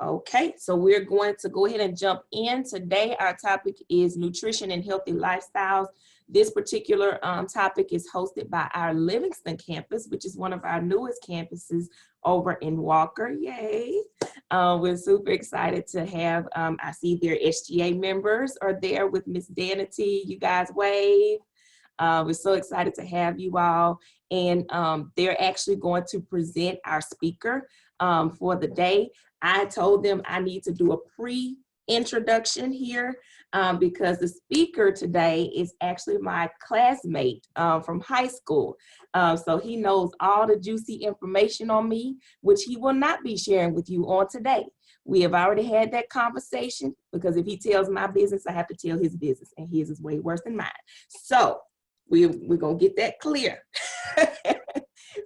Okay, so we're going to go ahead and jump in. Today, our topic is nutrition and healthy lifestyles. This particular topic is hosted by our Livingston campus, which is one of our newest campuses over in Walker. Yay. We're super excited to have, I see their SGA members are there with Miss Danaty. You guys wave. We're so excited to have you all. And they're actually going to present our speaker for the day. I told them I need to do a pre-introduction here because the speaker today is actually my classmate from high school. So he knows all the juicy information on me, which he will not be sharing with you on today. We have already had that conversation because if he tells my business, I have to tell his business, and his is way worse than mine. So we're going to get that clear.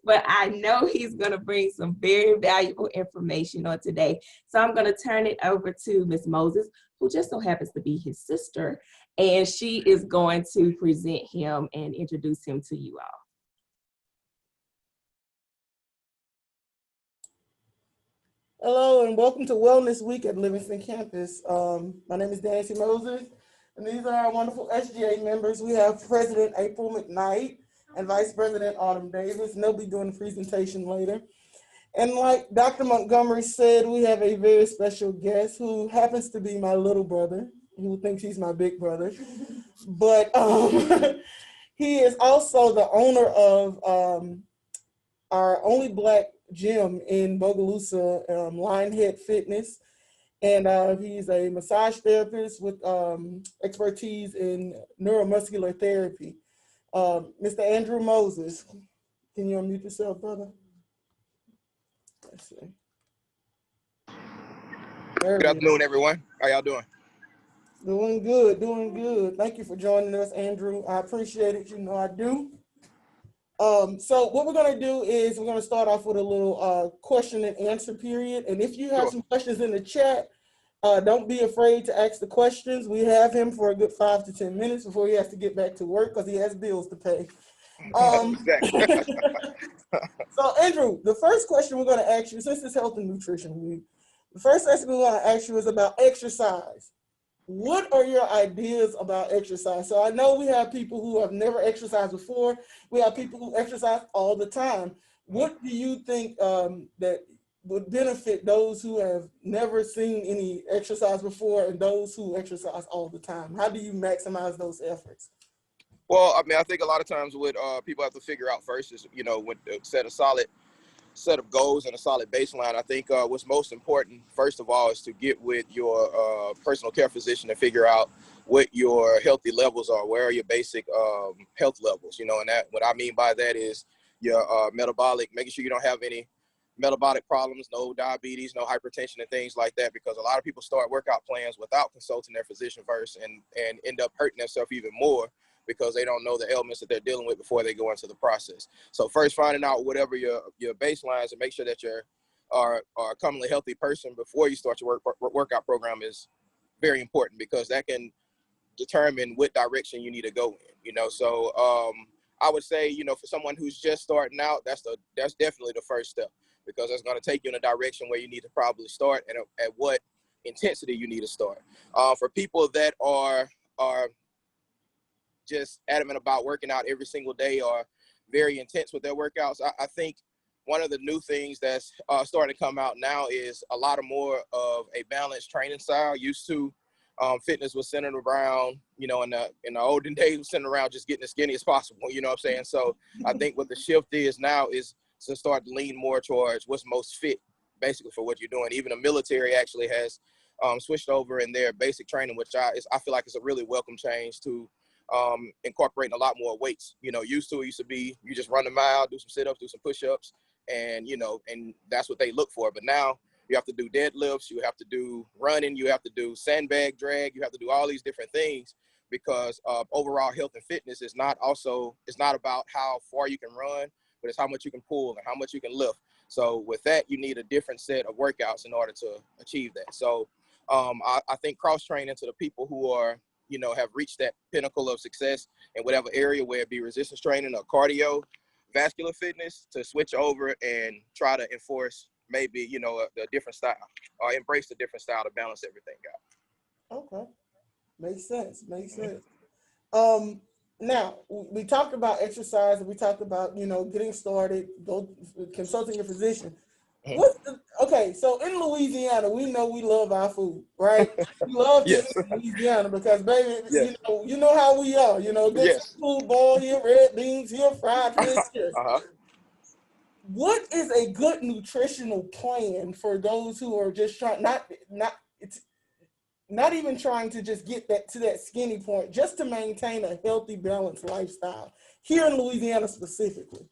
But I know he's going to bring some very valuable information on today. So I'm going to turn it over to Miss Moses, who just so happens to be his sister, and she is going to present him and introduce him to you all. Hello and welcome to Wellness Week at Livingston campus. My name is Danaty Moses, and these are our wonderful SGA members. We have President April McKnight and Vice President Autumn Davis, and they'll be doing the presentation later. And like Dr. Montgomery said, we have a very special guest who happens to be my little brother, who thinks he's my big brother. But he is also the owner of our only Black gym in Bogalusa, Lionhead Fitness. And he's a massage therapist with expertise in neuromuscular therapy. Mr. Andrew Moses, can you unmute yourself, brother? Let's see. Good afternoon, everyone. How y'all doing? Doing good, doing good. Thank you for joining us, Andrew. I appreciate it. You know I do. So what we're going to do is we're going to start off with a little question and answer period. And if you have some questions in the chat, don't be afraid to ask the questions. We have him for a good 5 to 10 minutes before he has to get back to work because he has bills to pay. So Andrew, the first question we're going to ask you, since it's health and nutrition week, the first question we want to ask you is about exercise. What are your ideas about exercise? So I know we have people who have never exercised before. We have people who exercise all the time. What do you think that would benefit those who have never seen any exercise before and those who exercise all the time? How do you maximize those efforts? Well, I mean, I think a lot of times what people have to figure out first is, you know, when set a solid set of goals and a solid baseline. I think what's most important, first of all, is to get with your personal care physician and figure out what your healthy levels are. Where are your basic health levels? You know, and that what I mean by that is your metabolic, making sure you don't have any metabolic problems, no diabetes, no hypertension and things like that, because a lot of people start workout plans without consulting their physician first and end up hurting themselves even more because they don't know the ailments that they're dealing with before they go into the process. So first finding out whatever your baselines and make sure that you're a commonly healthy person before you start your workout program is very important, because that can determine what direction you need to go in, you know. So I would say, you know, for someone who's just starting out, that's definitely the first step, because it's going to take you in a direction where you need to probably start and at what intensity you need to start. For people that are just adamant about working out every single day or very intense with their workouts, I think one of the new things that's starting to come out now is a lot more of a balanced training style. Used to, fitness was centered around, you know, in the olden days, was centered around just getting as skinny as possible, you know what I'm saying? So I think what the shift is now is to start to lean more towards what's most fit, basically, for what you're doing. Even the military actually has switched over in their basic training, which I feel like it's a really welcome change to incorporating a lot more weights. You know, used to be you just run a mile, do some sit-ups, do some push-ups, and, you know, and that's what they look for. But now you have to do deadlifts, you have to do running, you have to do sandbag drag, you have to do all these different things, because overall health and fitness is not about how far you can run, but it's how much you can pull and how much you can lift. So with that, you need a different set of workouts in order to achieve that. So I think cross-training to the people who are, you know, have reached that pinnacle of success in whatever area, where it be resistance training or cardio, vascular fitness, to switch over and try to enforce maybe, you know, a different style, or embrace a different style to balance everything out. Okay, makes sense. Makes sense. Now we talked about exercise, and we talked about, you know, getting started, go consulting your physician. Mhm. Okay, so in Louisiana, we know we love our food, right? We love to Yes. eat in Louisiana because, baby, Yes. you know how we are. You know, good Yes. food, boiled here, red beans here, fried fish here. Uh-huh. What is a good nutritional plan for those who are just trying it's not even trying to just get that to that skinny point, just to maintain a healthy, balanced lifestyle here in Louisiana specifically?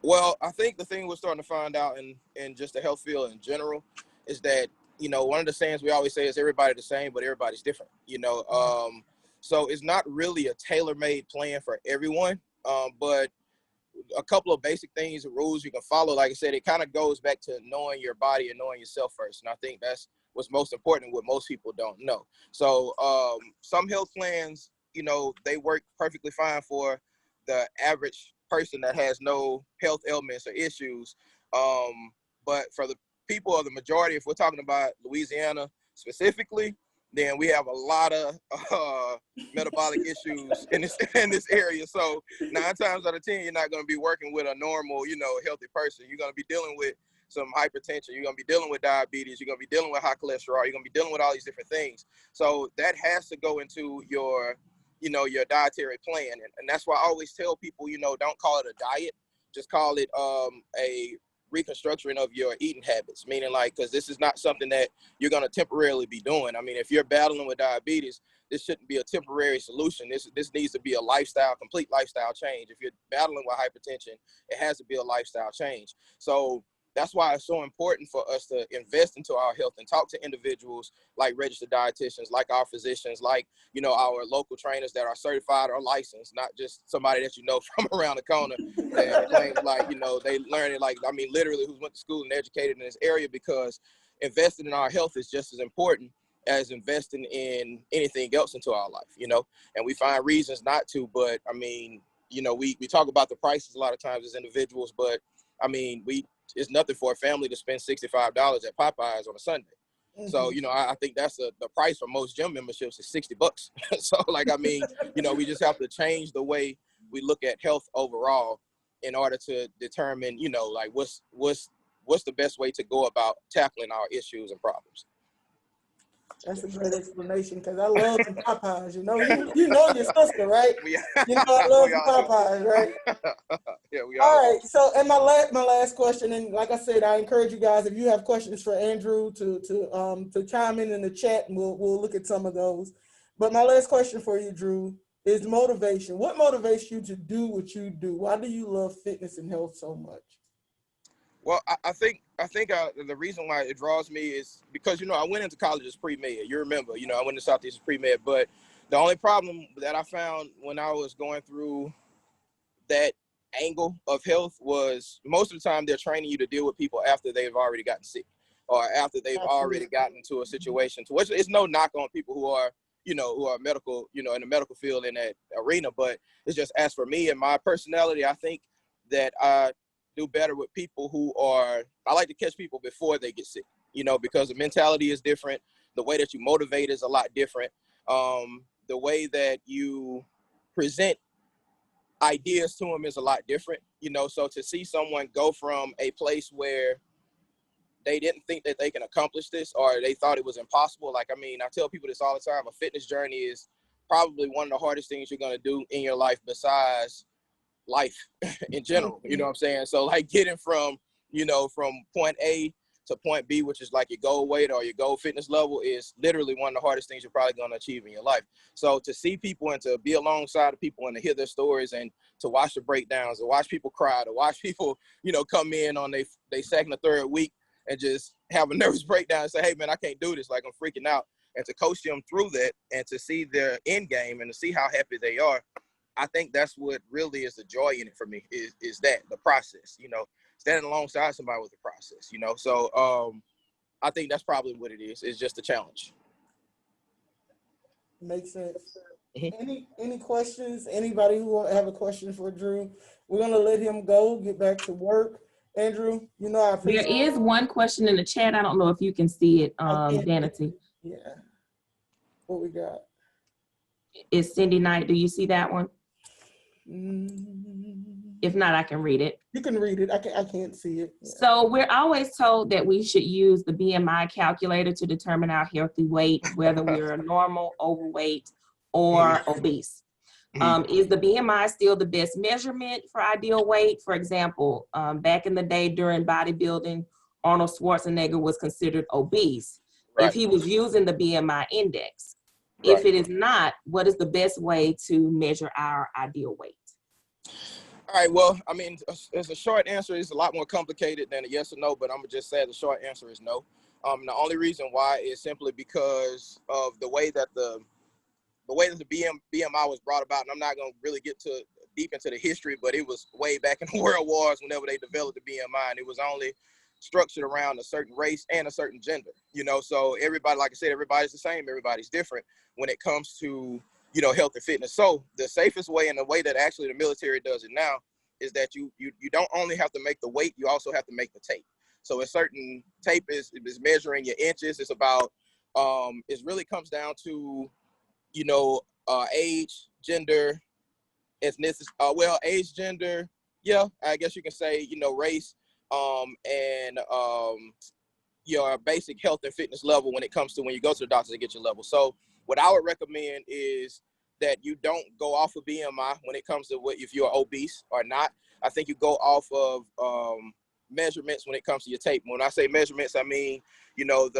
Well, I think the thing we're starting to find out in just the health field in general is that, you know, one of the sayings we always say is everybody the same, but everybody's different, you know. So it's not really a tailor-made plan for everyone, but a couple of basic things and rules you can follow. Like I said, it kind of goes back to knowing your body and knowing yourself first. And I think that's what's most important, what most people don't know. So some health plans, you know, they work perfectly fine for the average person that has no health ailments or issues. But for the people of the majority, if we're talking about Louisiana specifically, then we have a lot of metabolic issues in this area. So 9 times out of 10, you're not going to be working with a normal, you know, healthy person. You're going to be dealing with some hypertension. You're going to be dealing with diabetes. You're going to be dealing with high cholesterol. You're going to be dealing with all these different things. So that has to go into your, you know, your dietary plan. And that's why I always tell people, you know, don't call it a diet. Just call it a reconstruction of your eating habits, meaning like, because this is not something that you're going to temporarily be doing. I mean, if you're battling with diabetes, this shouldn't be a temporary solution. This needs to be a lifestyle, complete lifestyle change. If you're battling with hypertension, it has to be a lifestyle change. So that's why it's so important for us to invest into our health and talk to individuals like registered dietitians, like our physicians, like, you know, our local trainers that are certified or licensed, not just somebody that you know from around the corner that claims like, you know, they learn it, like, I mean, literally who's went to school and educated in this area, because investing in our health is just as important as investing in anything else into our life, you know, and we find reasons not to. But I mean, you know, we talk about the prices a lot of times as individuals, but I mean, it's nothing for a family to spend $65 at Popeyes on a Sunday. So, you know, I think that's the price for most gym memberships is $60. So, like, I mean, you know, we just have to change the way we look at health overall in order to determine, you know, like what's the best way to go about tackling our issues and problems. That's a great explanation, because I love the Popeyes. You know, you know your sister, right? We, You know I love we the all Popeyes, right? do. Yeah, we all All right. So, and my last question, and like I said, I encourage you guys, if you have questions for Andrew, to chime in the chat, and we'll look at some of those. But my last question for you, Drew, is motivation. What motivates you to do what you do? Why do you love fitness and health so much? Well, I think the reason why it draws me is because, you know, I went into college as pre-med. You remember, you know, I went to Southeast as pre-med, but the only problem that I found when I was going through that angle of health was most of the time they're training you to deal with people after they've already gotten sick or after they've already gotten into a situation, to which it's no knock on people who are, you know, who are medical, you know, in the medical field in that arena. But it's just, as for me and my personality, I think that I do better with people I like to catch people before they get sick, you know, because the mentality is different. The way that you motivate is a lot different. The way that you present ideas to them is a lot different, you know. So to see someone go from a place where they didn't think that they can accomplish this, or they thought it was impossible. Like, I mean, I tell people this all the time, a fitness journey is probably one of the hardest things you're going to do in your life besides life in general, you know what I'm saying? So like getting from, you know, from point A to point B, which is like your goal weight or your goal fitness level, is literally one of the hardest things you're probably going to achieve in your life. So to see people and to be alongside of people and to hear their stories and to watch the breakdowns, to watch people cry, to watch people, you know, come in on they second or third week and just have a nervous breakdown and say, hey man, I can't do this, like I'm freaking out, and to coach them through that and to see their end game and to see how happy they are, I think that's what really is the joy in it for me, is that the process, you know, standing alongside somebody with the process, you know. So I think that's probably what it is. It's just a challenge. Makes sense. Mm-hmm. Any questions? Anybody who have a question for Drew? We're gonna let him go, get back to work. Andrew, you know I There appreciate is one question in the chat. I don't know if you can see it, I can't- Danaty. Yeah. What we got? It's Cindy Knight. Do you see that one? Mm, If not, I can read it. you can read it. I can't see it. Yeah. So we're always told that we should use the BMI calculator to determine our healthy weight, whether we're normal, overweight, or obese. Is the BMI still the best measurement for ideal weight? For example, back in the day during bodybuilding, Arnold Schwarzenegger was considered obese if he was using the BMI index. If it is not, what is the best way to measure our ideal weight? All right, well, I mean, as a short answer, it's a lot more complicated than a yes or no, but I'm gonna just say the short answer is no. The only reason why is simply because of the way that the BMI was brought about, and I'm not gonna really get too deep into the history, but it was way back in the World Wars whenever they developed the BMI, and it was only structured around a certain race and a certain gender, you know, so everybody, like I said, everybody's the same, everybody's different when it comes to, you know, health and fitness. So the safest way, and the way that actually the military does it now, is that you don't only have to make the weight, you also have to make the tape. So a certain tape is measuring your inches. It's about, it really comes down to, you know, age, gender, ethnicity, age, gender, yeah, I guess you can say, you know, race, and your basic health and fitness level when it comes to when you go to the doctor to get your level. So what I would recommend is that you don't go off of BMI when it comes to if you're obese or not. I think you go off of measurements when it comes to your tape. When I say measurements, I mean, you know,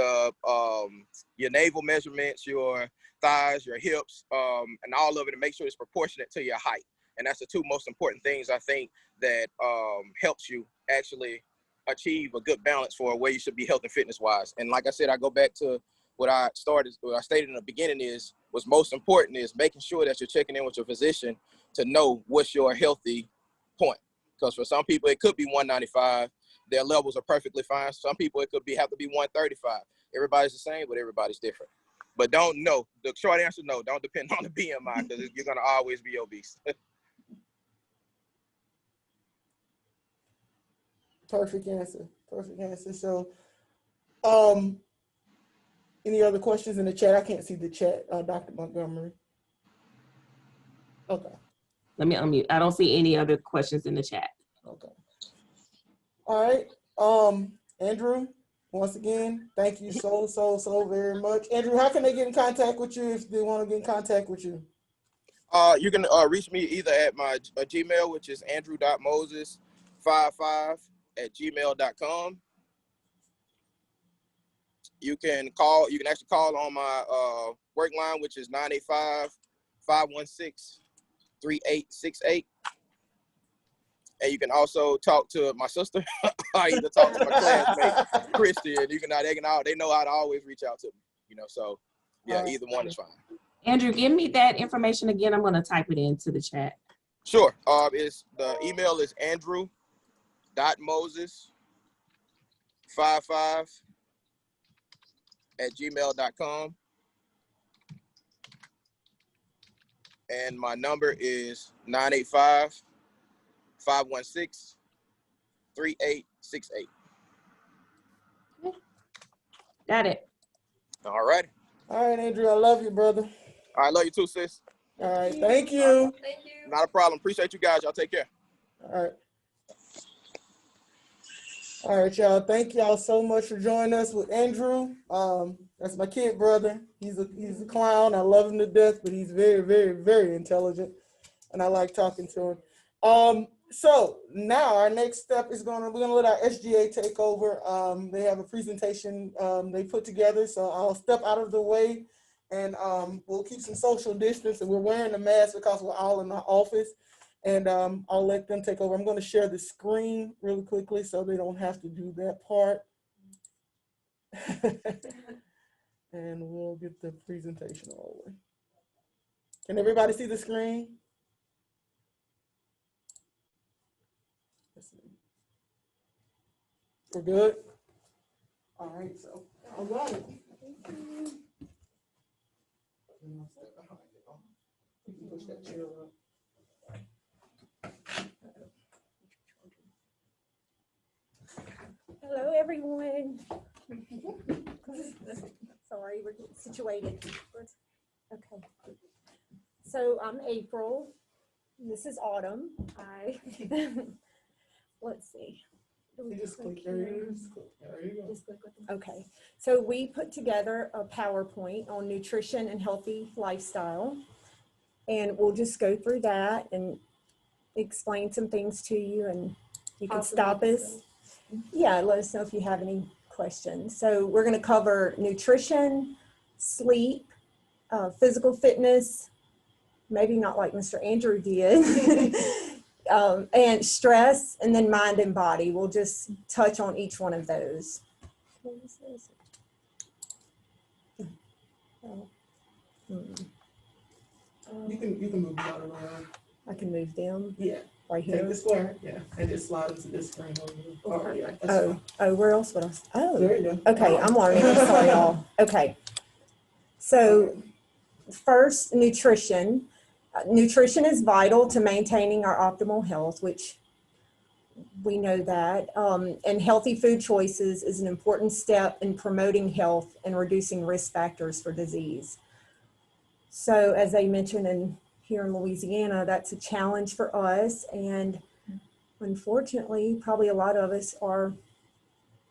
your navel measurements, your thighs, your hips, and all of it, and make sure it's proportionate to your height. And that's the two most important things I think that helps you actually achieve a good balance for where you should be health and fitness wise. And like I said, I go back to what I stated in the beginning is what's most important is making sure that you're checking in with your physician to know what's your healthy point. Because for some people, it could be 195. Their levels are perfectly fine. Some people, it could have to be 135. Everybody's the same, but everybody's different. But don't know. The short answer, no. Don't depend on the BMI because you're going to always be obese. Perfect answer. Perfect answer. So, any other questions in the chat? I can't see the chat, Dr. Montgomery. Okay. Let me unmute. I don't see any other questions in the chat. Okay. All right. Andrew, once again, thank you so very much. Andrew, how can they get in contact with you if they want to get in contact with you? You can reach me either at my Gmail, which is andrew.moses55@gmail.com. You can actually call on my work line, which is 985-516-3868. And you can also talk to my sister. I either talk to my classmate, Christy, and they know how to always reach out to me. You know, so yeah, either one is fine. Andrew, give me that information again. I'm going to type it into the chat. Sure. The email is andrew.moses55@gmail.com. And my number is 985-516-3868. Got it. All right. All right, Andrew, I love you, brother. I love you too, sis. All right, thank you. Thank you. Not a problem. Appreciate you guys. Y'all take care. All right. All right, y'all. Thank y'all so much for joining us with Andrew. That's my kid brother. He's a clown. I love him to death, but he's very intelligent, and I like talking to him. So now our next step is we're gonna let our SGA take over. They have a presentation they put together, so I'll step out of the way, and we'll keep some social distance, and we're wearing a mask because we're all in the office. And I'll let them take over. I'm going to share the screen really quickly so they don't have to do that part. And we'll get the presentation over. Can everybody see the screen? Let's see. We're good? All right, so all right. You can push that chair up. Hello, everyone. Sorry, we're getting situated. Okay. So I'm April. This is Autumn. Let's see. Do we You just click here? there. Just click. There you go. Just click with them. Okay. So we put together a PowerPoint on nutrition and healthy lifestyle. And we'll just go through that and explain some things to you, and you can stop us. Yeah, let us know if you have any questions. So we're going to cover nutrition, sleep, physical fitness, maybe not like Mr. Andrew did, and stress, and then mind and body. We'll just touch on each one of those. What is this? Oh. You can move that around. I can move them Yeah. right Take here. the square. Yeah. And just slide into this screen over here. Oh, yeah. That's Oh, fine. oh, where else would I? Oh, There you go. okay. I'm learning. I'm sorry, y'all. Okay. So first, nutrition. Nutrition is vital to maintaining our optimal health, which we know that. And healthy food choices is an important step in promoting health and reducing risk factors for disease. So as I mentioned, here in Louisiana, that's a challenge for us. And unfortunately, probably a lot of us are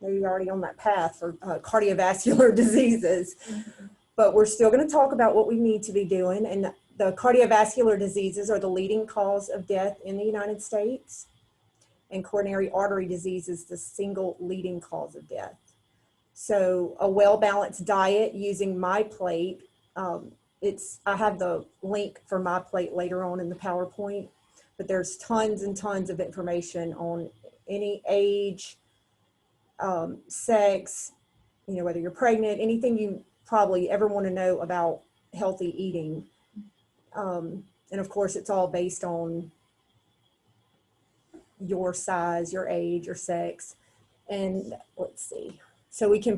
maybe already on that path for cardiovascular diseases. But we're still going to talk about what we need to be doing. And the cardiovascular diseases are the leading cause of death in the United States. And coronary artery disease is the single leading cause of death. So a well-balanced diet using MyPlate, I have the link for MyPlate later on in the PowerPoint, but there's tons and tons of information on any age, sex, whether you're pregnant, anything you probably ever want to know about healthy eating. And of course, it's all based on your size, your age, your sex. And let's see. So we can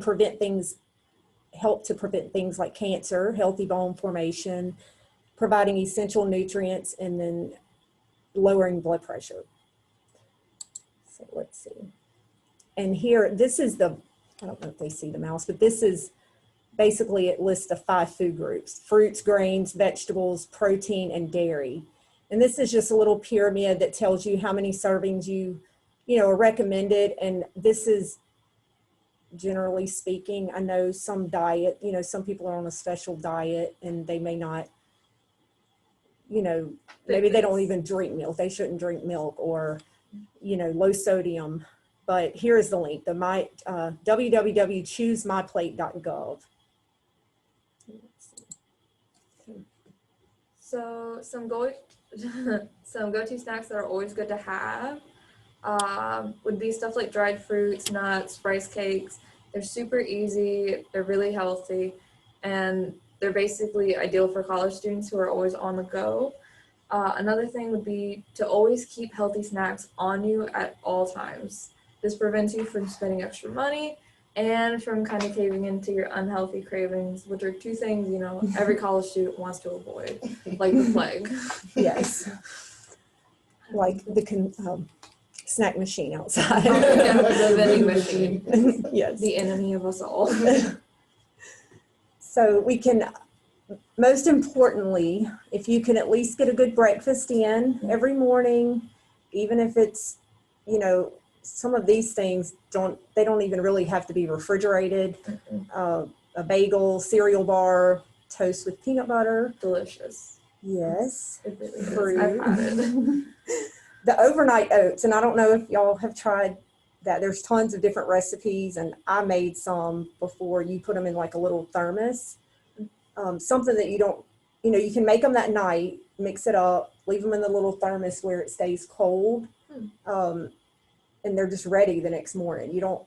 help to prevent things like cancer, healthy bone formation, providing essential nutrients, and then lowering blood pressure. So let's see. And here, this is I don't know if they see the mouse, but this is basically, it lists the 5 food groups: fruits, grains, vegetables, protein, and dairy. And this is just a little pyramid that tells you how many servings are recommended. And this is, generally speaking, I know some diet, some people are on a special diet and they may not, maybe they don't even drink milk. They shouldn't drink milk, or, low sodium. But here is the link, www.choosemyplate.gov. So some go-to snacks that are always good to have would be stuff like dried fruits, nuts, rice cakes. They're super easy, they're really healthy, and they're basically ideal for college students who are always on the go. Another thing would be to always keep healthy snacks on you at all times. This prevents you from spending extra money and from kind of caving into your unhealthy cravings, which are 2 things, every college student wants to avoid, like the plague. Yes. Like the snack machine outside. The vending machine. Yes. The enemy of us all. So we can, most importantly, if you can at least get a good breakfast in every morning, even if it's, some of these things don't even really have to be refrigerated. A bagel, cereal bar, toast with peanut butter. Delicious. Yes. It really is. Fruit. I've had it. The overnight oats, and I don't know if y'all have tried that. There's tons of different recipes, and I made some before. You put them in like a little thermos. Something that you don't, you can make them that night, mix it up, leave them in the little thermos where it stays cold. And they're just ready the next morning. You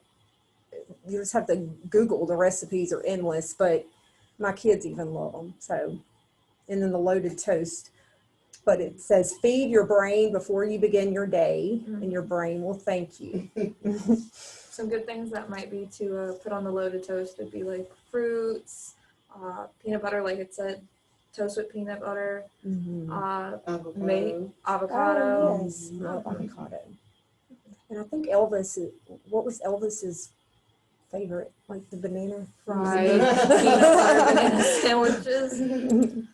just have to Google, the recipes are endless, but my kids even love them. So, and then the loaded toast, but it says feed your brain before you begin your day, and your brain will thank you. Some good things that might be to put on the loaded toast would be like fruits, peanut butter, like it said, toast with peanut butter, Mm-hmm. avocado. Oh, yes, love avocado. And I think what was Elvis's favorite? Like the banana Fried peanut butter banana sandwiches.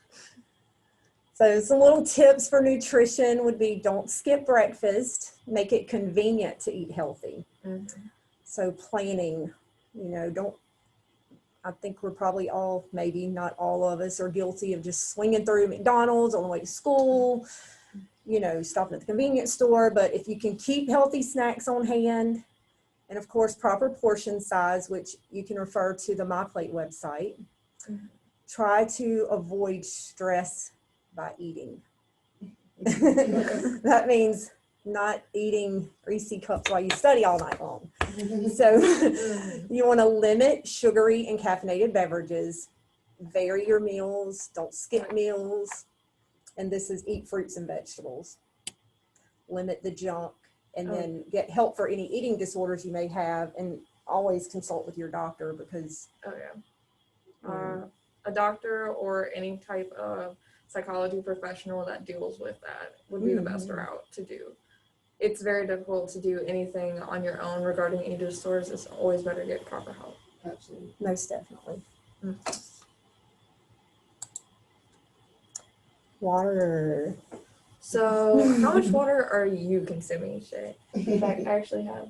So some little tips for nutrition would be don't skip breakfast, make it convenient to eat healthy. Mm-hmm. So planning, I think we're probably all, maybe not all of us, are guilty of just swinging through McDonald's on the way to school, stopping at the convenience store. But if you can keep healthy snacks on hand, and of course, proper portion size, which you can refer to the MyPlate website, try to avoid stress by eating. That means not eating Reese cups while you study all night long. So you want to limit sugary and caffeinated beverages, vary your meals, don't skip meals, and this is eat fruits and vegetables. Limit the junk, and then get help for any eating disorders you may have, and always consult with your doctor because a doctor or any type of psychology professional that deals with that would be the best route to do. It's very difficult to do anything on your own regarding eating disorders. It's always better to get proper help. Absolutely. most definitely. Water. So how much water are you consuming each day? In fact, I actually have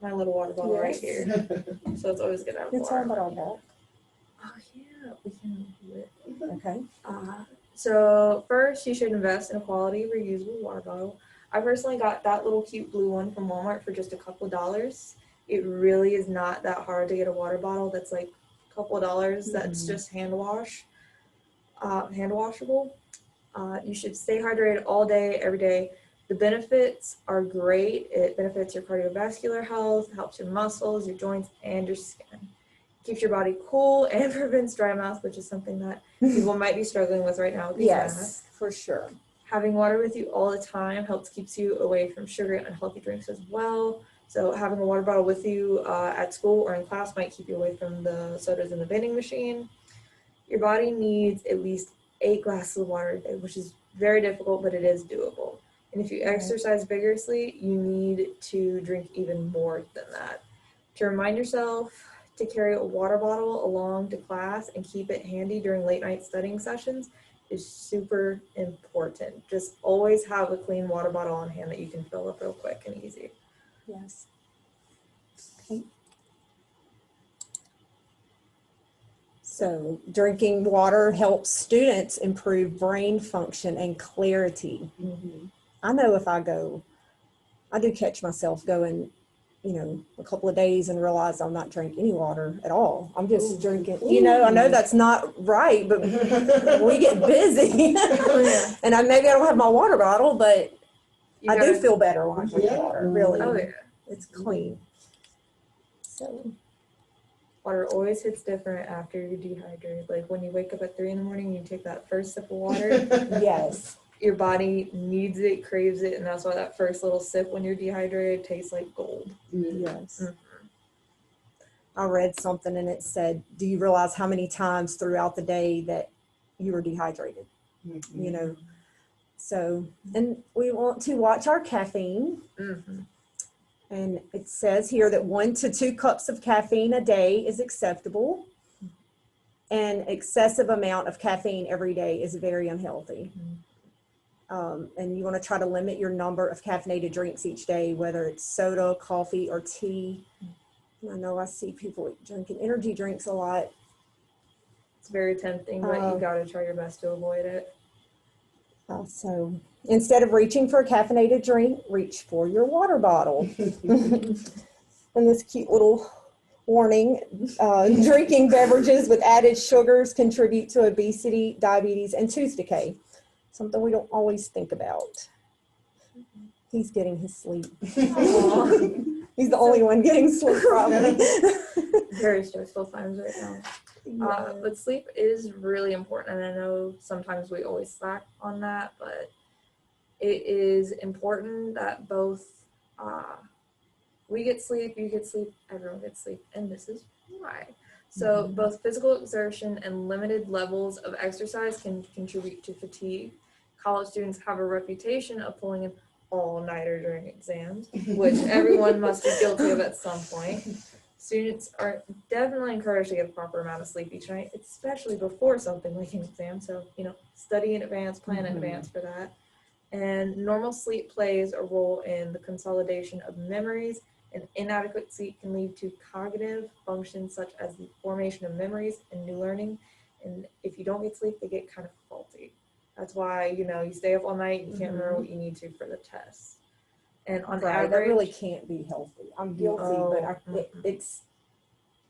my little water bottle right here. So it's always good to have It's all water. about all that. Oh yeah, we can do it. Okay. So first, you should invest in a quality reusable water bottle. I personally got that little cute blue one from Walmart for just a couple dollars. It really is not that hard to get a water bottle that's like a couple dollars. That's just hand washable. You should stay hydrated all day, every day. The benefits are great. It benefits your cardiovascular health, helps your muscles, your joints, and your skin. Keeps your body cool and prevents dry mouth, which is something that people might be struggling with right now with these dry mouth. Yes, for sure. Having water with you all the time helps keeps you away from sugary and unhealthy drinks as well. So having a water bottle with you at school or in class might keep you away from the sodas in the vending machine. Your body needs at least 8 glasses of water a day, which is very difficult, but it is doable. And if you exercise vigorously, you need to drink even more than that. To remind yourself to carry a water bottle along to class and keep it handy during late night studying sessions is super important. Just always have a clean water bottle on hand that you can fill up real quick and easy. Yes. Okay. So drinking water helps students improve brain function and clarity. I know if I do catch myself going, a couple of days and realize I'm not drinking any water at all. I'm just drinking, I know that's not right, but we get busy. And maybe I don't have my water bottle, but I do feel better when I drink water, really. Oh yeah. It's clean. So Water always hits different after you're dehydrated. Like when you wake up at 3 a.m, you take that first sip of water. yes. Your body needs it, craves it, and that's why that first little sip when you're dehydrated tastes like gold. Yes. I read something and it said, do you realize how many times throughout the day that you were dehydrated? So, and we want to watch our caffeine. And it says here that 1 to 2 cups of caffeine a day is acceptable. And excessive amount of caffeine every day is very unhealthy. And you want to try to limit your number of caffeinated drinks each day, whether it's soda, coffee, or tea. And I know I see people drinking energy drinks a lot. It's very tempting, but you gotta try your best to avoid it. So instead of reaching for a caffeinated drink, reach for your water bottle. And this cute little warning, drinking beverages with added sugars contribute to obesity, diabetes, and tooth decay. Something we don't always think about. He's getting his sleep. He's the only one getting sleep probably. Very stressful times right now. But sleep is really important, and I know sometimes we always slack on that, but it is important that both we get sleep, you get sleep, everyone gets sleep, and this is why. So both physical exertion and limited levels of exercise can contribute to fatigue. College students have a reputation of pulling in all-nighter during exams, which everyone must be guilty of at some point. Students are definitely encouraged to get a proper amount of sleep each night, especially before something like an exam. So, study in advance, plan in advance for that. And normal sleep plays a role in the consolidation of memories, and inadequate sleep can lead to cognitive functions such as the formation of memories and new learning. And if you don't get sleep, they get kind of faulty. That's why, you stay up all night, you can't remember what you need to for the test. And on Right, average, that really can't be healthy. I'm guilty, but it's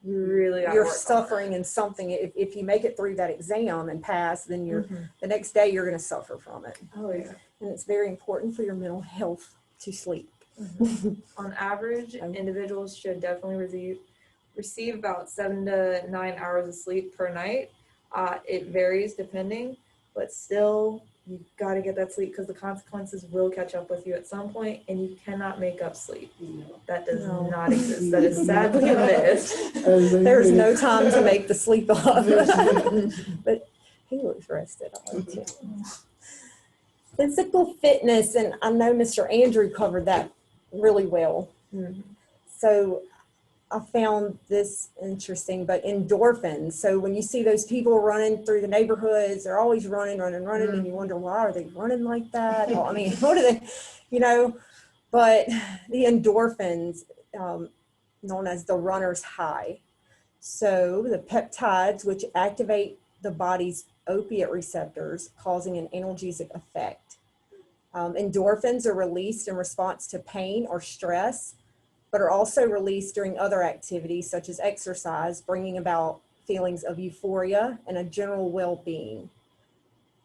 you really gotta you're work on suffering in something. If you make it through that exam and pass, then you're that. the next day you're going to suffer from it. Oh yeah. And it's very important for your mental health to sleep. On average, individuals should definitely receive about 7 to 9 hours of sleep per night. It varies depending, but still, you got to get that sleep because the consequences will catch up with you at some point, and you cannot make up sleep. That does not exist. That is sadly a myth. There's no time to make the sleep up. But he looks rested. I like it. Physical fitness, and I know Mr. Andrew covered that really well. So I found this interesting, but endorphins. So when you see those people running through the neighborhoods, they're always running, and you wonder, why are they running like that? Well, I mean, what are they, but the endorphins, known as the runner's high. So the peptides, which activate the body's opiate receptors, causing an analgesic effect. Endorphins are released in response to pain or stress, but are also released during other activities such as exercise, bringing about feelings of euphoria and a general well-being.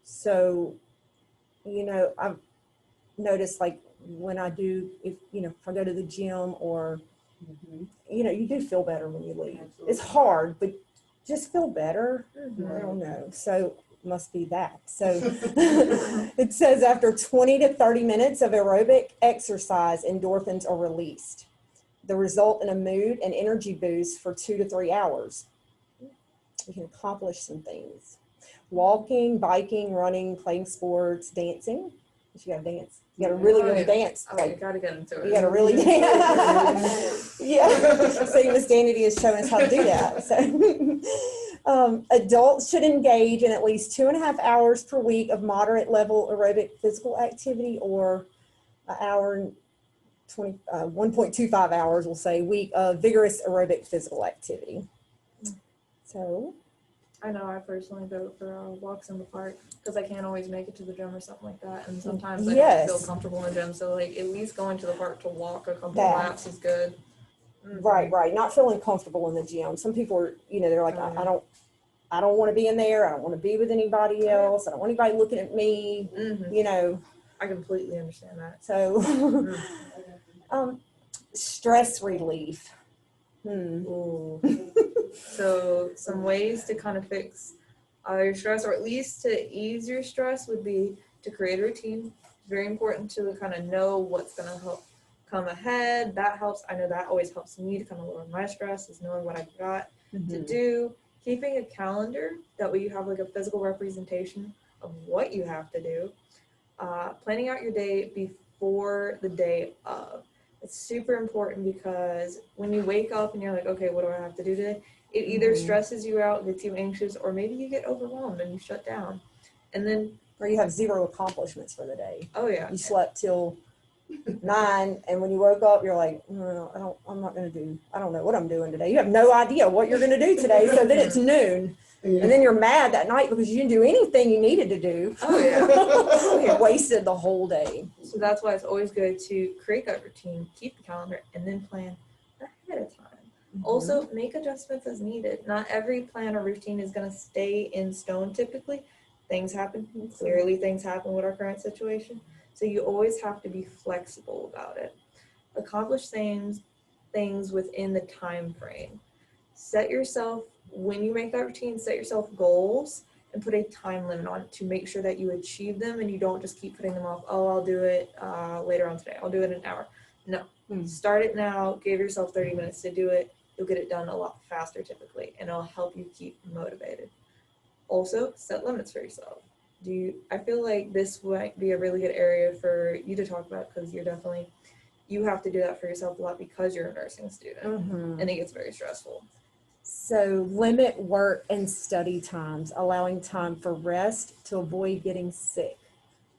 So, I've noticed, like, when I do, if I go to the gym or, you do feel better when you leave. Absolutely. It's hard, but just feel better. I don't know. So must be that. So it says after 20 to 30 minutes of aerobic exercise, endorphins are released. They result in a mood and energy boost for 2 to 3 hours. You can accomplish some things. Walking, biking, running, playing sports, dancing. You gotta dance. You gotta really dance. Oh, you gotta get into it. You gotta really dance. Yeah. So Miss Danaty is showing us how to do that. So adults should engage in at least 2.5 hours per week of moderate level aerobic physical activity, or an hour and 1.25 hours, we'll say, week of vigorous aerobic physical activity. So I know I personally go for walks in the park because I can't always make it to the gym or something like that, and sometimes I don't feel comfortable in the gym. So like at least going to the park to walk a couple of laps is good. Right. Not feeling comfortable in the gym. Some people are, they're like, I don't want to be in there. I don't want to be with anybody else. I don't want anybody looking at me. I completely understand that. So, stress relief. So some ways to kind of fix your stress, or at least to ease your stress, would be to create a routine. It's very important to kind of know what's going to help come ahead. That helps. I know that always helps me to kind of lower my stress, is knowing what I've got to do. Keeping a calendar, that way you have like a physical representation of what you have to do. Planning out your day before the day of. It's super important because when you wake up and you're like, okay, what do I have to do today? It either stresses you out, gets you anxious, or maybe you get overwhelmed and you shut down. And then, or you have zero accomplishments for the day. Oh yeah. You slept till 9, and when you woke up, you're like, no, I don't know what I'm doing today. You have no idea what you're going to do today. So then it's noon. Yeah. And then you're mad that night because you didn't do anything you needed to do. Oh yeah. You wasted the whole day. So that's why it's always good to create that routine, keep the calendar, and then plan ahead of time. Also, make adjustments as needed. Not every plan or routine is going to stay in stone typically. Things happen. Clearly, things happen with our current situation. So you always have to be flexible about it. Accomplish things within the time frame. When you make that routine, set yourself goals and put a time limit on it to make sure that you achieve them and you don't just keep putting them off. Oh, I'll do it later on today. I'll do it in an hour. No. Start it now. Give yourself 30 minutes to do it. You'll get it done a lot faster typically, and it'll help you keep motivated. Also, set limits for yourself. I feel like this might be a really good area for you to talk about, because you have to do that for yourself a lot because you're a nursing student, Mhm. and it gets very stressful. So limit work and study times, allowing time for rest to avoid getting sick.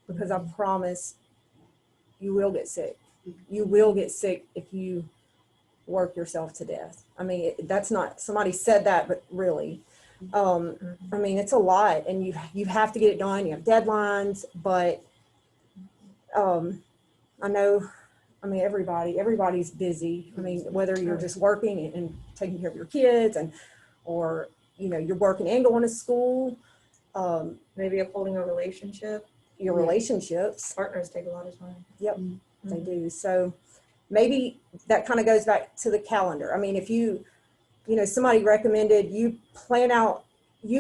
Because I promise you will get sick. You will get sick if you work yourself to death. I mean, that's not, somebody said that, but really, I mean, it's a lot, and you have to get it done. You have deadlines, but I know, I mean, everybody's busy. I mean, whether you're just working and taking care of your kids, or you're working and going to school, Maybe upholding a relationship. your relationships. Partners take a lot of time. Yep, they do. So maybe that kind of goes back to the calendar. I mean, if somebody recommended you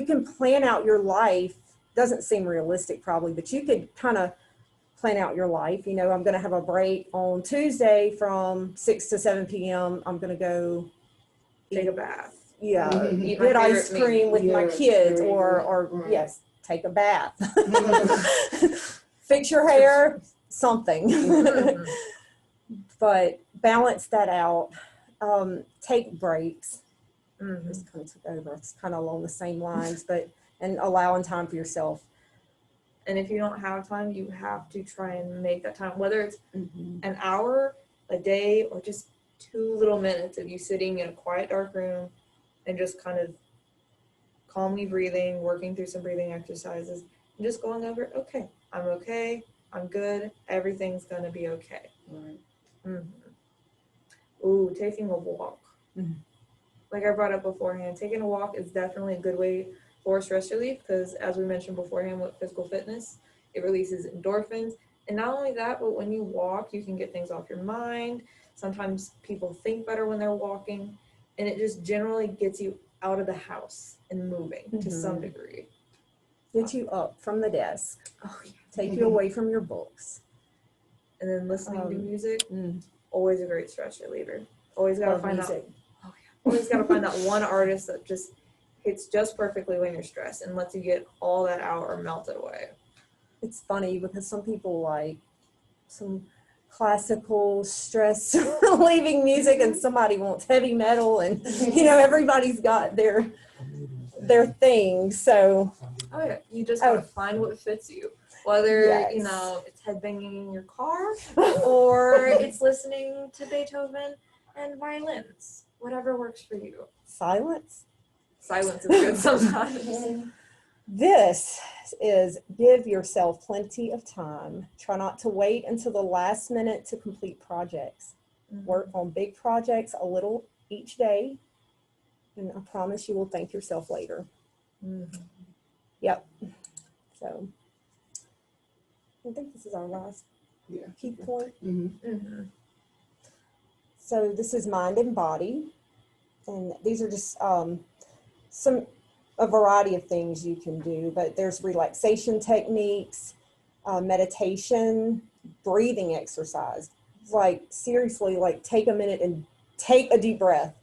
can plan out your life. Doesn't seem realistic probably, but you could kind of plan out your life. I'm going to have a break on Tuesday from 6 to 7 p.m. I'm going to go Take a bath. Yeah, Eat my get ice favorite cream with my Yes, kids, very or good. Right. yes, take a bath, fix your hair, something. Mhm. But balance that out. Take breaks. Mhm. Just kind of took over. It's kind of along the same lines, and allowing time for yourself. And if you don't have time, you have to try and make that time, whether it's Mm-hmm. an hour a day or just 2 little minutes of you sitting in a quiet, dark room and just kind of calmly breathing, working through some breathing exercises, and just going over, okay, I'm good, everything's gonna be okay. Right. Ooh, taking a walk. Mhm. Like I brought up beforehand, taking a walk is definitely a good way for stress relief, because as we mentioned beforehand with physical fitness, it releases endorphins. And not only that, but when you walk, you can get things off your mind. Sometimes people think better when they're walking, and it just generally gets you out of the house and moving to some degree. Get you up from the desk. Oh, yeah. Take you away from your books. And then listening to music, Mm. always a great stress reliever. Always gotta Love find music. always gotta find that one artist that just hits just perfectly when you're stressed and lets you get all that out or melt it away. It's funny because some people like some classical stress relieving music, and somebody wants heavy metal, and everybody's got their thing. So Oh yeah, you just gotta find what fits you. Whether Yes. It's headbanging in your car or it's listening to Beethoven and violins. Whatever works for you. silence. Silence is good sometimes. This is give yourself plenty of time. Try not to wait until the last minute to complete projects. Work on big projects a little each day, and I promise you will thank yourself later. Yep. So I think this is our last Yeah. key point. Mm-hmm. So this is mind and body, and these are just a variety of things you can do, but there's relaxation techniques, meditation, breathing exercise. Like seriously, like take a minute and take a deep breath.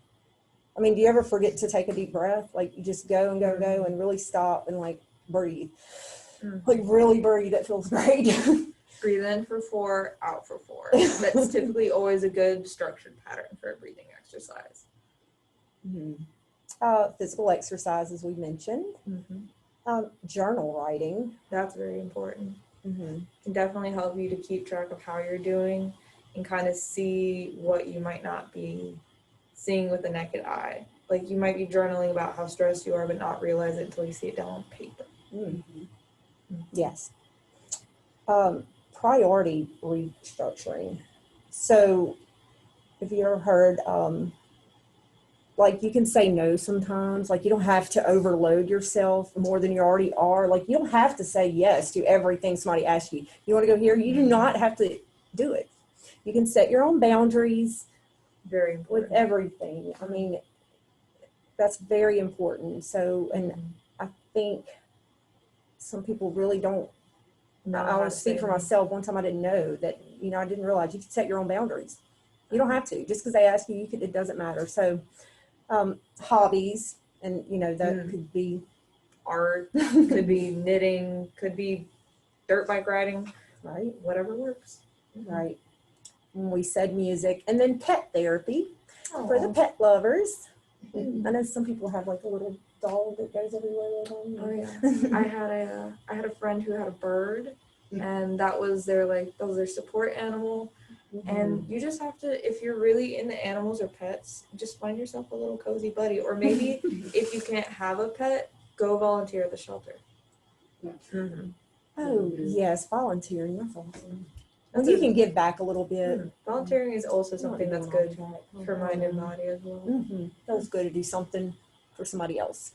I mean, do you ever forget to take a deep breath? Like you just go and go, go and really stop and like breathe. Like really breathe. That feels great. Breathe in for 4, out for 4. That's typically always a good structured pattern for a breathing exercise. Physical exercises we mentioned. Journal writing. That's very important. Mm-hmm. Can definitely help you to keep track of how you're doing and kind of see what you might not be seeing with the naked eye. Like you might be journaling about how stressed you are, but not realize it until you see it down on paper. Yes. Priority restructuring. So have you ever heard, like you can say no sometimes, like you don't have to overload yourself more than you already are. Like you don't have to say yes to everything somebody asks you. You want to go here? You do not have to do it. You can set your own boundaries. Very important. With everything. I mean, that's very important. So, and I think some people really don't. I will speak for myself. One time I didn't know that, I didn't realize you could set your own boundaries. You don't have to. Just because they ask you, it doesn't matter. So hobbies, and that could be art, could be knitting, could be dirt bike riding, Right, whatever works. right. And we said music, and then pet therapy for the Aw. pet lovers. I know some people have like a little doll that goes everywhere with them. Oh yeah. I had a friend who had a bird, and that was their support animal. And you just have to, if you're really into animals or pets, just find yourself a little cozy buddy. Or maybe if you can't have a pet, go volunteer at the shelter. Mhm. Oh, yes, volunteering, that's awesome. And That's you a- can give back a little bit. Volunteering is also something that's good for mind and body as well. Mm-hmm. Feels good to do something for somebody else.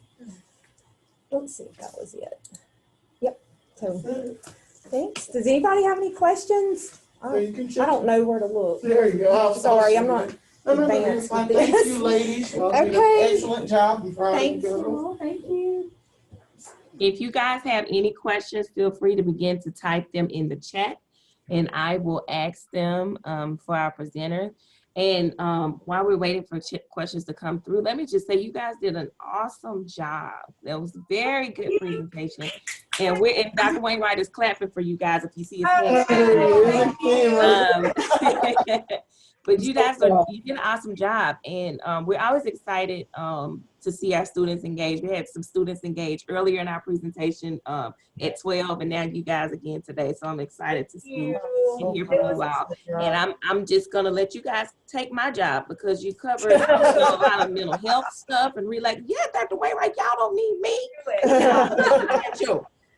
Let's see if that was it. Yep. So, thanks. Does anybody have any questions? So you can I check. don't know where to look. There you go. Sorry, I'm not No, advanced it's fine. with Thank this. you, ladies. Y'all did an Okay. excellent job. I'm proud of Thanks, you girls. all. Thank you. If you guys have any questions, feel free to begin to type them in the chat, and I will ask them for our presenter. And while we're waiting for questions to come through, let me just say you guys did an awesome job. That was a very good presentation. And Dr. Wainwright is clapping for you guys if you see his hand. But you guys you did an awesome job, and we're always excited to see our students engaged. We had some students engaged earlier in our presentation at 12, and now you guys again today. So I'm excited to see and hear from you all. And I'm just gonna let you guys take my job because you covered a lot of mental health stuff and really like, yeah, Dr. Wainwright, y'all don't need me.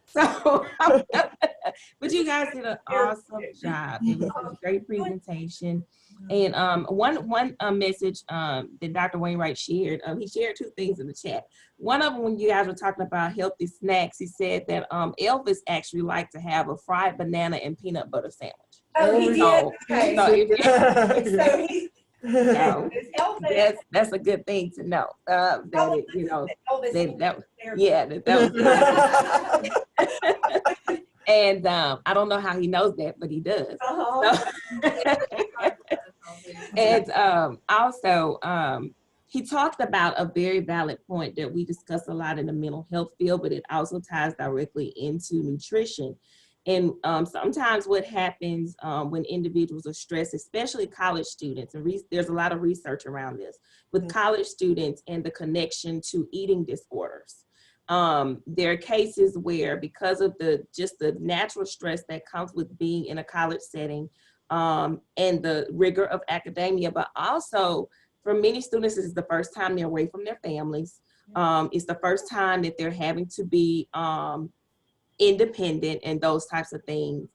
So, but you guys did an awesome job. It was a great presentation. And one message that Dr. Wainwright shared, he shared two things in the chat. One of them, when you guys were talking about healthy snacks, he said that Elvis actually liked to have a fried banana and peanut butter sandwich. Oh, he did? Okay. So if So he, so it's Elvis. that's a good thing to know. That it, you know, Elvis. that was and I don't know how he knows that, but he does. And also, he talked about a very valid point that we discuss a lot in the mental health field, but it also ties directly into nutrition. And sometimes what happens when individuals are stressed, especially college students, and there's a lot of research around this, with college students and the connection to eating disorders. There are cases where because of just the natural stress that comes with being in a college setting and the rigor of academia, but also for many students, it's the first time they're away from their families. It's the first time that they're having to be independent and those types of things.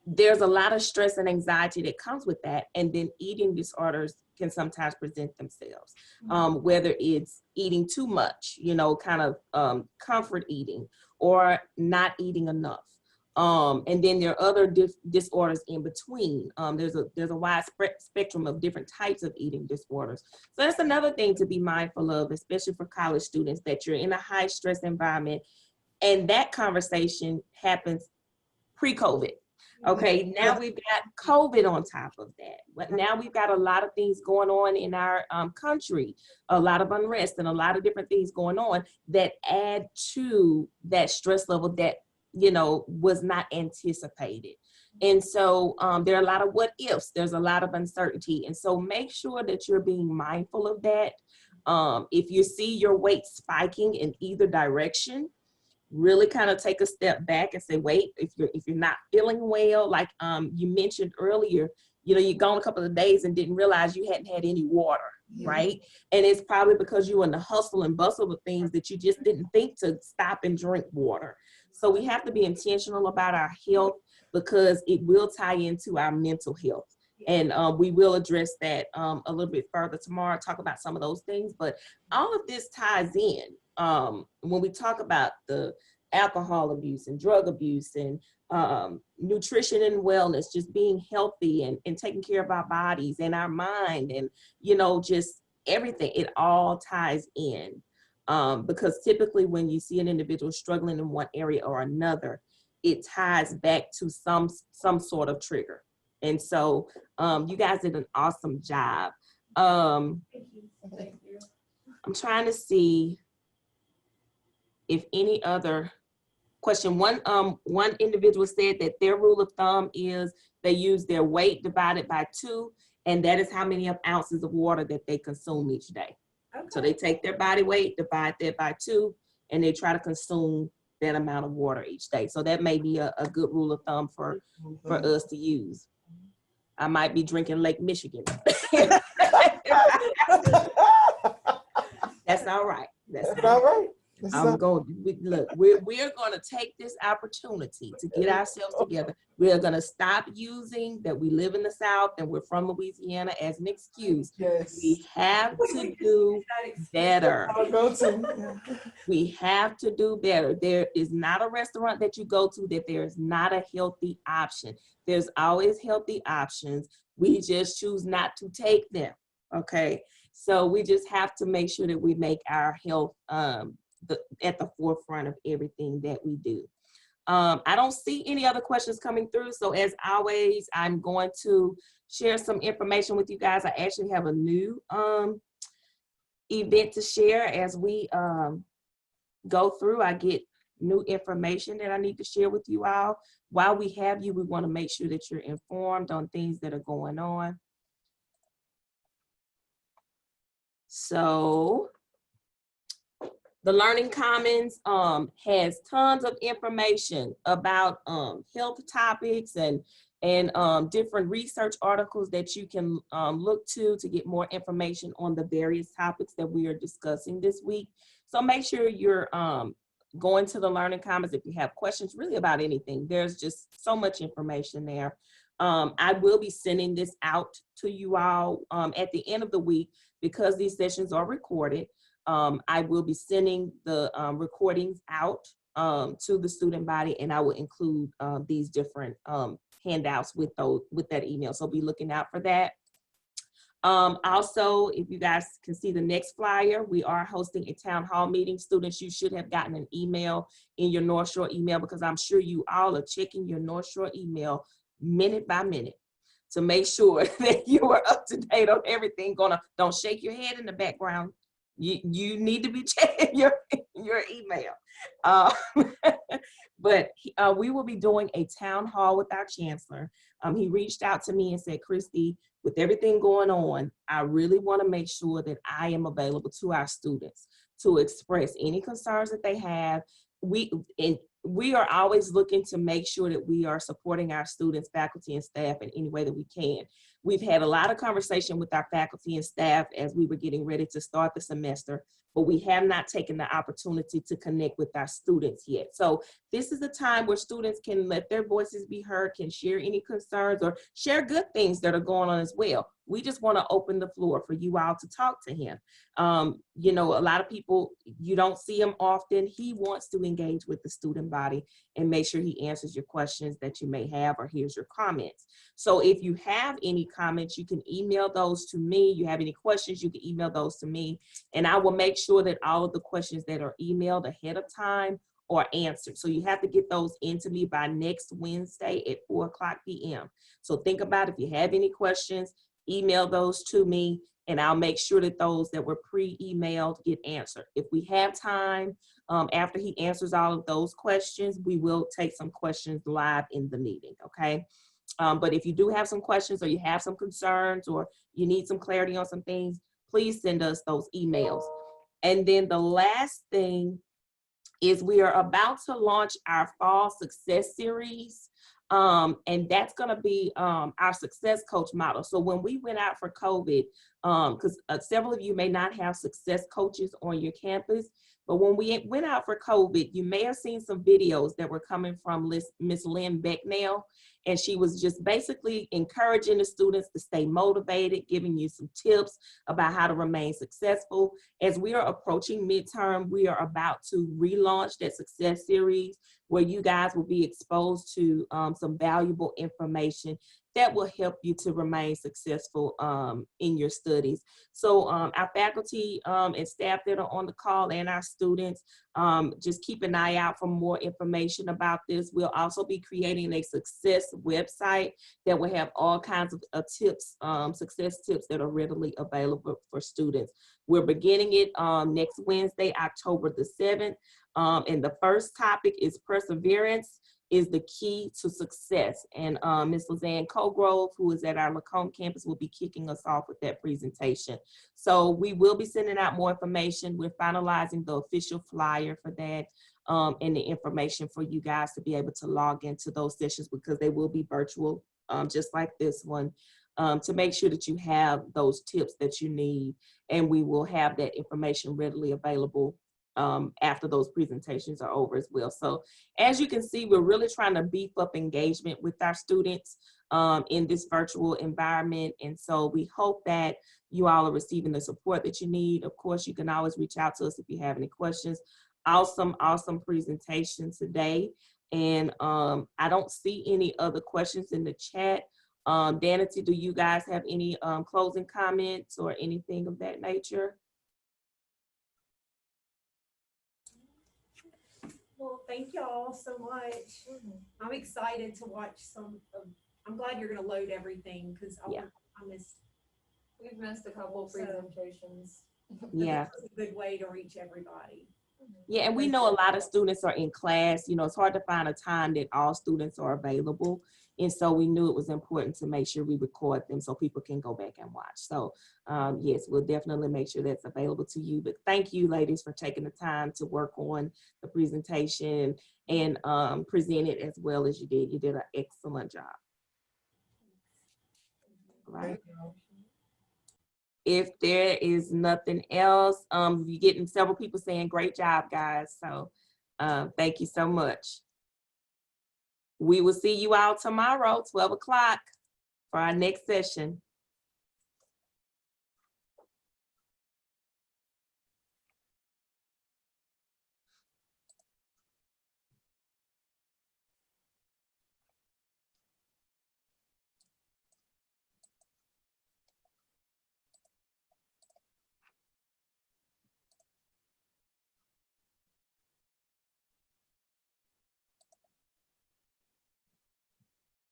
There's a lot of stress and anxiety that comes with that, and then eating disorders can sometimes present themselves, whether it's eating too much, kind of comfort eating, or not eating enough. And then there are other disorders in between. There's a wide spectrum of different types of eating disorders. So that's another thing to be mindful of, especially for college students, that you're in a high stress environment. And that conversation happens pre-COVID. Okay, now we've got COVID on top of that. But now we've got a lot of things going on in our country, a lot of unrest and a lot of different things going on that add to that stress level that, was not anticipated. And so there are a lot of what ifs, there's a lot of uncertainty. And so make sure that you're being mindful of that. If you see your weight spiking in either direction, really kind of take a step back and say, wait, if you're not feeling well, like you mentioned earlier, you're gone a couple of days and didn't realize you hadn't had any water, right? And it's probably because you were in the hustle and bustle of things that you just didn't think to stop and drink water. So we have to be intentional about our health because it will tie into our mental health. And we will address that a little bit further tomorrow, talk about some of those things. But all of this ties in when we talk about the alcohol abuse and drug abuse and nutrition and wellness, just being healthy and taking care of our bodies and our mind and, just everything. It all ties in because typically when you see an individual struggling in one area or another, it ties back to some sort of trigger. And so you guys did an awesome job. Thank you. I'm trying to see. if any other question, one individual said that their rule of thumb is they use their weight divided by 2, and that is how many ounces of water that they consume each day. Okay. So they take their body weight, divide that by 2, and they try to consume that amount of water each day. So that may be a good rule of thumb for us to use. I might be drinking Lake Michigan. That's all right. That's all right. I'm going to look. We're going to take this opportunity to get ourselves together. We're going to stop using that we live in the South and we're from Louisiana as an excuse. Yes. We have to do better. We have to do better. There is not a restaurant that you go to that there is not a healthy option. There's always healthy options. We just choose not to take them. Okay. So we just have to make sure that we make our health at the forefront of everything that we do. I don't see any other questions coming through. So as always, I'm going to share some information with you guys. I actually have a new event to share as we go through. I get new information that I need to share with you all. While we have you, we want to make sure that you're informed on things that are going on. So the Learning Commons has tons of information about health topics and different research articles that you can look to get more information on the various topics that we are discussing this week. So make sure you're going to the Learning Commons if you have questions really about anything. There's just so much information there. I will be sending this out to you all at the end of the week because these sessions are recorded. I will be sending the recordings out to the student body, and I will include these different handouts with that email. So be looking out for that. Also, if you guys can see the next flyer, we are hosting a town hall meeting. Students, you should have gotten an email in your Northshore email because I'm sure you all are checking your Northshore email minute by minute to make sure that you are up to date on everything. Don't shake your head in the background. You need to be checking your email. But we will be doing a town hall with our chancellor. He reached out to me and said, Christy, with everything going on, I really want to make sure that I am available to our students to express any concerns that they have. We are always looking to make sure that we are supporting our students, faculty, and staff in any way that we can. We've had a lot of conversation with our faculty and staff as we were getting ready to start the semester, but we have not taken the opportunity to connect with our students yet. So this is a time where students can let their voices be heard, can share any concerns or share good things that are going on as well. We just want to open the floor for you all to talk to him. You know, a lot of people, you don't see him often. He wants to engage with the student body and make sure he answers your questions that you may have or hears your comments. So if you have any comments, you can email those to me. You have any questions, you can email those to me. And I will make sure that all of the questions that are emailed ahead of time are answered. So you have to get those into me by next Wednesday at 4:00 p.m. So think about if you have any questions, email those to me, and I'll make sure that those that were pre-emailed get answered. If we have time, after he answers all of those questions, we will take some questions live in the meeting, okay? But if you do have some questions or you have some concerns or you need some clarity on some things, please send us those emails. And then the last thing is we are about to launch our Fall Success Series. And that's going to be our success coach model. So when we went out for COVID, because several of you may not have success coaches on your campus, but when we went out for COVID, you may have seen some videos that were coming from Miss Lynn Becknell, and she was just basically encouraging the students to stay motivated, giving you some tips about how to remain successful. As we are approaching midterm, we are about to relaunch that success series where you guys will be exposed to some valuable information that will help you to remain successful in your studies. So our faculty and staff that are on the call and our students, just keep an eye out for more information about this. We'll also be creating a success website that will have all kinds of tips, success tips that are readily available for students. We're beginning it next Wednesday, October the 7th. And the first topic is perseverance is the key to success. And Ms. Lizanne Colgrove, who is at our Macomb campus, will be kicking us off with that presentation. So we will be sending out more information. We're finalizing the official flyer for that and the information for you guys to be able to log into those sessions, because they will be virtual, just like this one, to make sure that you have those tips that you need. And we will have that information readily available after those presentations are over as well. So as you can see, we're really trying to beef up engagement with our students in this virtual environment. And so we hope that you all are receiving the support that you need. Of course, you can always reach out to us if you have any questions. Awesome presentation today. And I don't see any other questions in the chat. Danaty, do you guys have any closing comments or anything of that nature? Well, thank y'all so much. I'm excited to watch some of, I'm glad you're gonna load everything, because I missed. We've missed a couple So- presentations. Yeah. It's a good way to reach everybody. Yeah, and we know a lot of students are in class. You know, it's hard to find a time that all students are available. And so we knew it was important to make sure we record them so people can go back and watch. So yes, we'll definitely make sure that's available to you. But thank you, ladies, for taking the time to work on the presentation and present it as well as you did. You did an excellent job. Right. If there is nothing else, you're getting several people saying great job, guys. So thank you so much. We will see you all tomorrow, 12 o'clock, for our next session.